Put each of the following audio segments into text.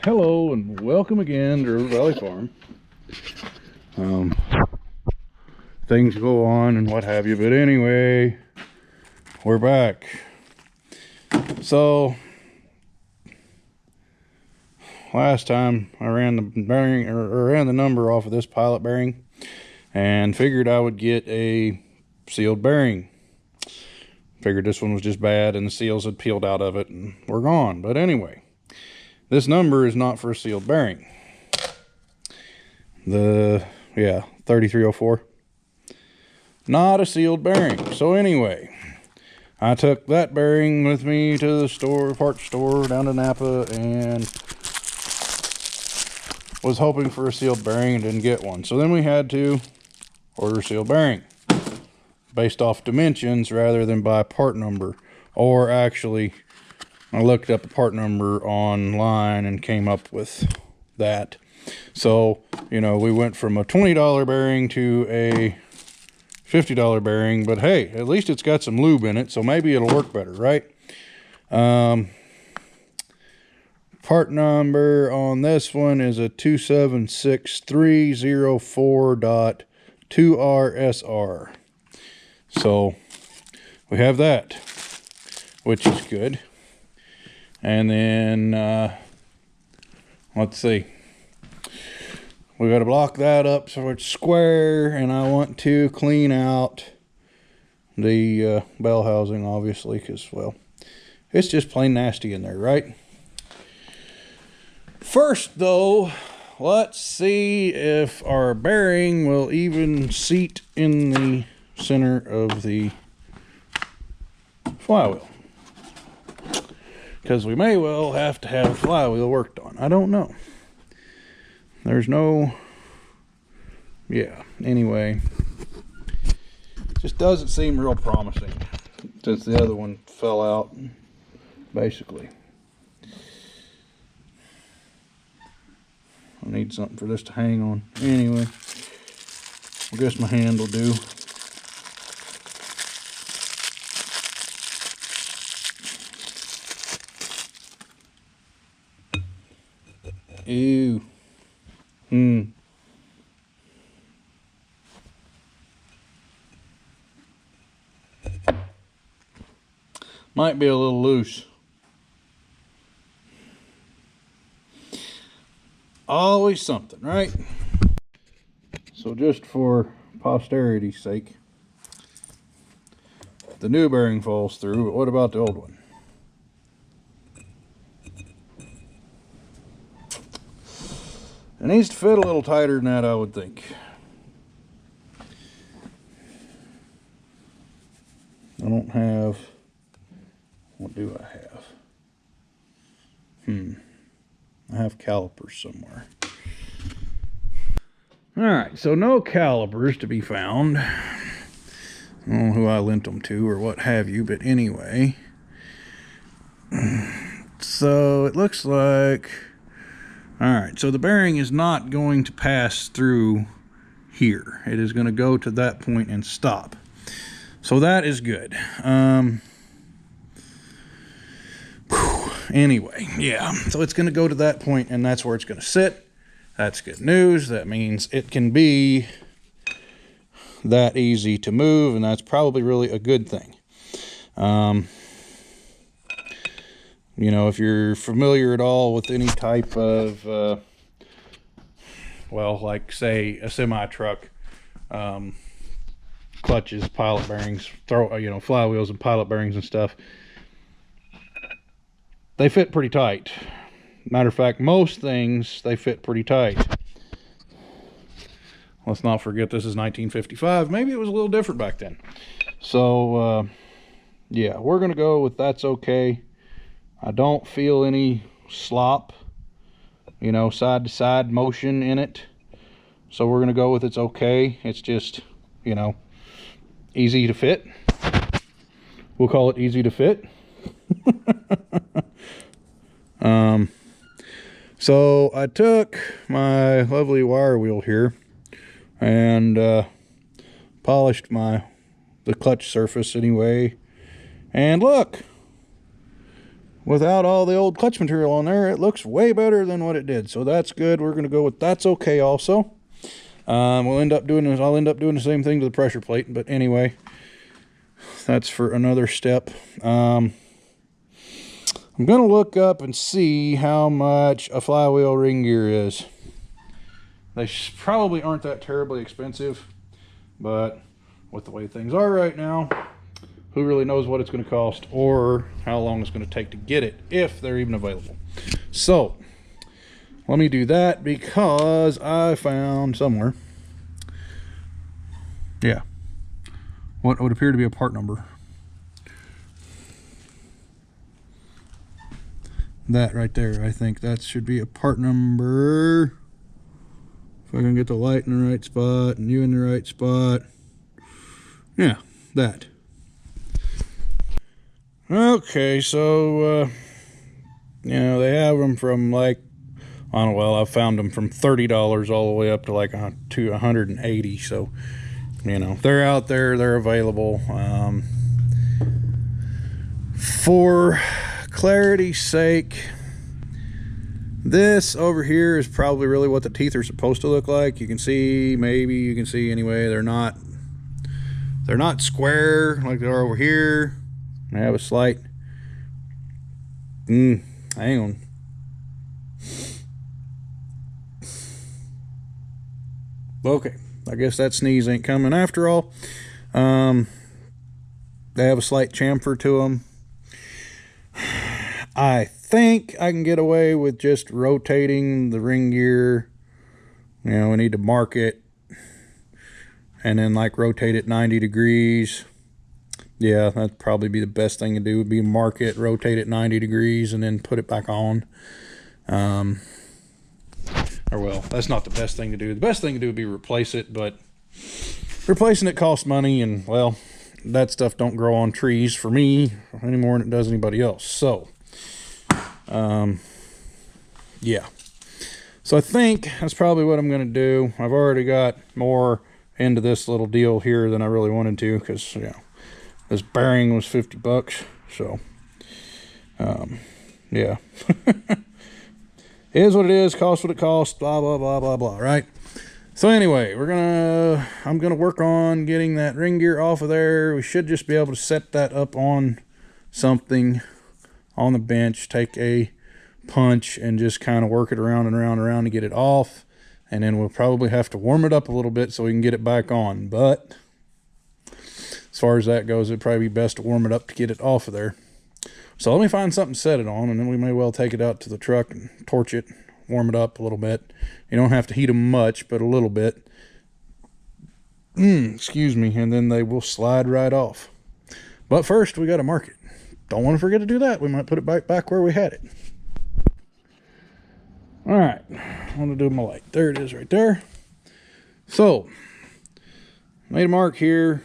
Hello and welcome again to River Valley Farm. Things go on and what have you, but anyway, we're back. So last time I ran the bearing or ran the number off of this pilot bearing and figured I would get a sealed bearing. Figured this one was just bad and the seals had peeled out of it and were gone. But anyway, this number is not for a sealed bearing. The 3304, not a sealed bearing. So anyway, I took that bearing with me to the store, parts store down to Napa, and was hoping for a sealed bearing and didn't get one. So then we had to order a sealed bearing based off dimensions rather than by part number. Or actually, I looked up the part number online and came up with that. So, you know, we went from a $20 bearing to a $50 bearing, but hey, at least it's got some lube in it, so maybe it'll work better, right? Part number on this one is a 276304.2RSR. So we have that, which is good. And then let's see, we got to block that up so it's square, and I want to clean out the bell housing, obviously, because, well, it's just plain nasty in there, right? First, though, let's see if our bearing will even seat in the center of the flywheel, because we may well have to have a flywheel worked on. I don't know. There's no, anyway, just doesn't seem real promising since the other one fell out, basically. I need something for this to hang on. Anyway, I guess my hand will do. Ew. Might be a little loose. Always something, right? So just for posterity's sake, the new bearing falls through, but what about the old one? It needs to fit a little tighter than that, I would think. I don't have, what do I have? I have calipers somewhere. Alright, so no calipers to be found. I don't know who I lent them to or what have you, but anyway. So it looks like, alright, so the bearing is not going to pass through here. It is going to go to that point and stop. So that is good. Anyway, so it's going to go to that point and that's where it's going to sit. That's good news. That means it can be that easy to move, and that's probably really a good thing. You know, if you're familiar at all with any type of, well, like say a semi truck, clutches, pilot bearings, flywheels and pilot bearings and stuff, they fit pretty tight. Matter of fact, most things, they fit pretty tight. Let's not forget this is 1955. Maybe it was a little different back then. So, we're going to go with that's okay. I don't feel any slop, side to side motion in it. So we're going to go with it's okay. It's just, easy to fit. We'll call it easy to fit. So I took my lovely wire wheel here and polished the clutch surface anyway, and look, without all the old clutch material on there, it looks way better than what it did. So that's good. We're going to go with that's okay also. I'll end up doing the same thing to the pressure plate, but anyway, that's for another step. I'm going to look up and see how much a flywheel ring gear is. They probably aren't that terribly expensive, but with the way things are right now, who really knows what it's going to cost or how long it's going to take to get it, if they're even available. So let me do that, because I found somewhere, yeah, what would appear to be a part number. That right there, I think that should be a part number. If I can get the light in the right spot and you in the right spot. Yeah, that. Okay, so you know, they have them from like, I don't know, well, I've found them from $30 all the way up to like to 180. So, you know, they're out there, they're available. For clarity's sake, this over here is probably really what the teeth are supposed to look like. You can see, maybe you can see anyway, they're not square like they are over here. I have a slight hang on. Okay, I guess that sneeze ain't coming after all. They have a slight chamfer to them. I think I can get away with just rotating the ring gear. You know, we need to mark it and then like rotate it 90 degrees. Yeah, that'd probably be the best thing to do, would be mark it, rotate it 90 degrees, and then put it back on. Or well, that's not the best thing to do. The best thing to do would be replace it, but replacing it costs money, and well, that stuff don't grow on trees for me any more than it does anybody else. So, yeah. So I think that's probably what I'm going to do. I've already got more into this little deal here than I really wanted to, because, you know, this bearing was 50 bucks. So, yeah. It is what it is, costs what it costs, blah, blah, blah, blah, blah, right? So anyway, I'm gonna work on getting that ring gear off of there. We should just be able to set that up on something on the bench, take a punch and just kind of work it around and around and around to get it off. And then we'll probably have to warm it up a little bit so we can get it back on. But as far as that goes, it'd probably be best to warm it up to get it off of there. So let me find something to set it on, and then we may well take it out to the truck and torch it, warm it up a little bit. You don't have to heat them much, but a little bit. Excuse me, and then they will slide right off. But first, we got to mark it. Don't want to forget to do that. We might put it back where we had it. All right, I want to do my light. There it is right there. So, made a mark here.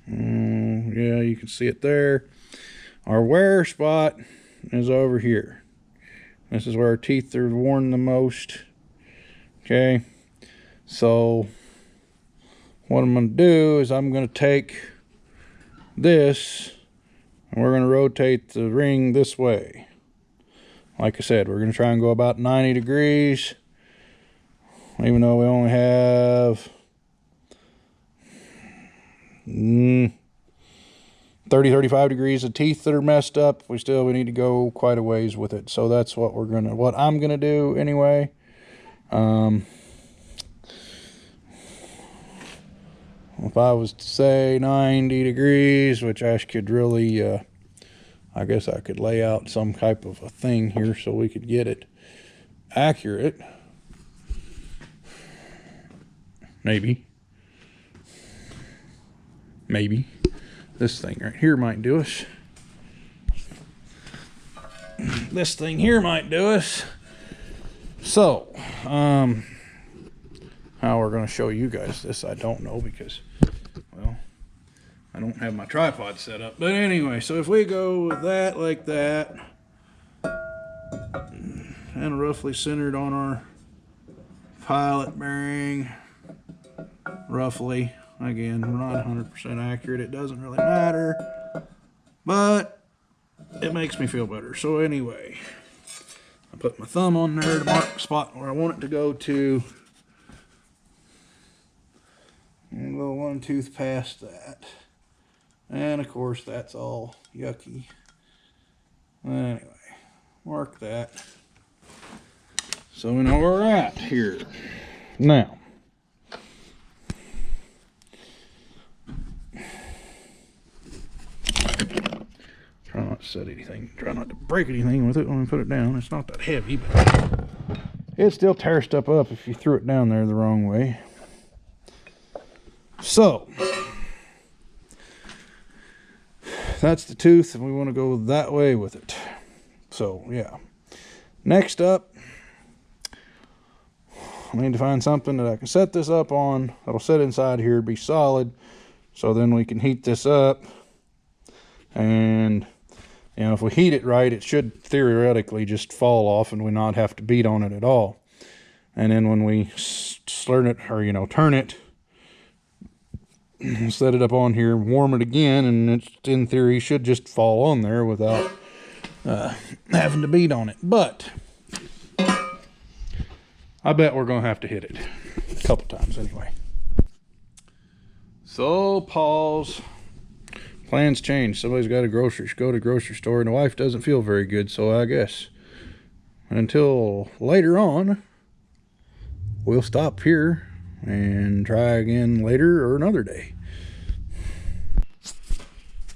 Yeah, you can see it there. Our wear spot is over here. This is where our teeth are worn the most. Okay, so what I'm going to do is I'm going to take this and we're going to rotate the ring this way. Like I said, we're going to try and go about 90 degrees, even though we only have 30-35 degrees of teeth that are messed up. We need to go quite a ways with it. So that's what I'm gonna do anyway. If I was to say 90 degrees, which I could really, I guess I could lay out some type of a thing here so we could get it accurate. Maybe. This thing right here might do us. This thing here might do us. So, how we're going to show you guys this, I don't know, because, well, I don't have my tripod set up. But anyway, so if we go with that like that, and roughly centered on our pilot bearing, roughly. Again, we're not 100% accurate. It doesn't really matter. But it makes me feel better. So anyway, I put my thumb on there to mark the spot where I want it to go to. And a little one tooth past that. And of course that's all yucky. Anyway, mark that. So we know where we're at here. Now, try not to set anything, try not to break anything with it when we put it down. It's not that heavy, but it still tears stuff up if you threw it down there the wrong way. So, that's the tooth, and we want to go that way with it. So, yeah. Next up, I need to find something that I can set this up on. That'll sit inside here, be solid, so then we can heat this up. And, you know, if we heat it right, it should theoretically just fall off and we not have to beat on it at all. And then when we slurn it, or, you know, turn it, set it up on here, warm it again, and it, in theory, should just fall on there without having to beat on it. But I bet we're going to have to hit it a couple times anyway. So, pause. Plans change. Somebody's got to go to the grocery store, and the wife doesn't feel very good, so I guess until later on, we'll stop here and try again later or another day.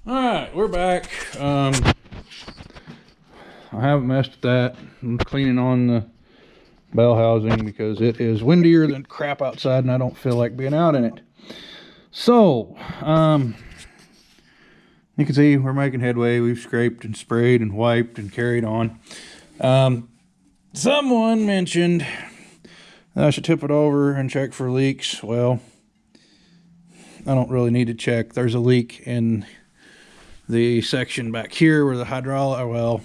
Alright, we're back. I haven't messed with that. I'm cleaning on the bell housing because it is windier than crap outside and I don't feel like being out in it. So, you can see we're making headway. We've scraped and sprayed and wiped and carried on. Someone mentioned I should tip it over and check for leaks. Well, I don't really need to check. There's a leak in the section back here where the hydraulic, well,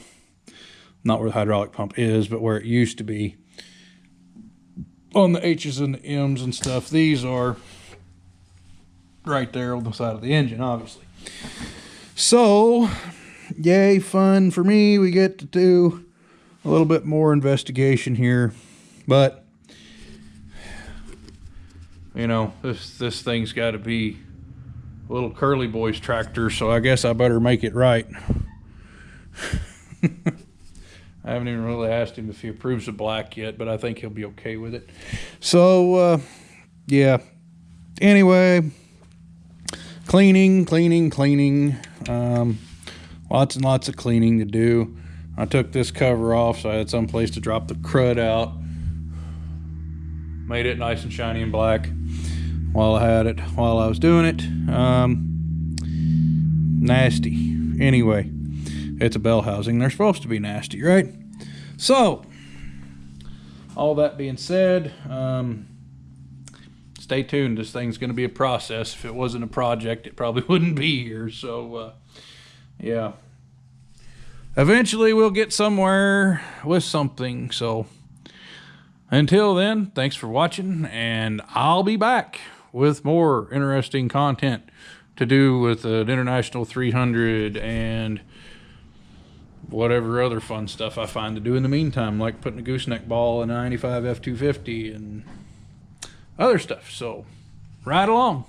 not where the hydraulic pump is, but where it used to be. On the H's and the M's and stuff. These are right there on the side of the engine, obviously. So, yay, fun for me. We get to do a little bit more investigation here. But you know, this thing's got to be a little curly boy's tractor, so I guess I better make it right. I haven't even really asked him if he approves of black yet, but I think he'll be okay with it. So, yeah. Anyway, cleaning. Lots and lots of cleaning to do. I took this cover off so I had some place to drop the crud out. Made it nice and shiny and black while I was doing it. Nasty. Anyway, it's a bell housing. They're supposed to be nasty, right? So, all that being said, stay tuned. This thing's going to be a process. If it wasn't a project, it probably wouldn't be here. So, yeah. Eventually, we'll get somewhere with something. So, until then, thanks for watching, and I'll be back with more interesting content to do with an International 300 and whatever other fun stuff I find to do in the meantime, like putting a gooseneck ball in a 95 F250 and other stuff. So, ride along.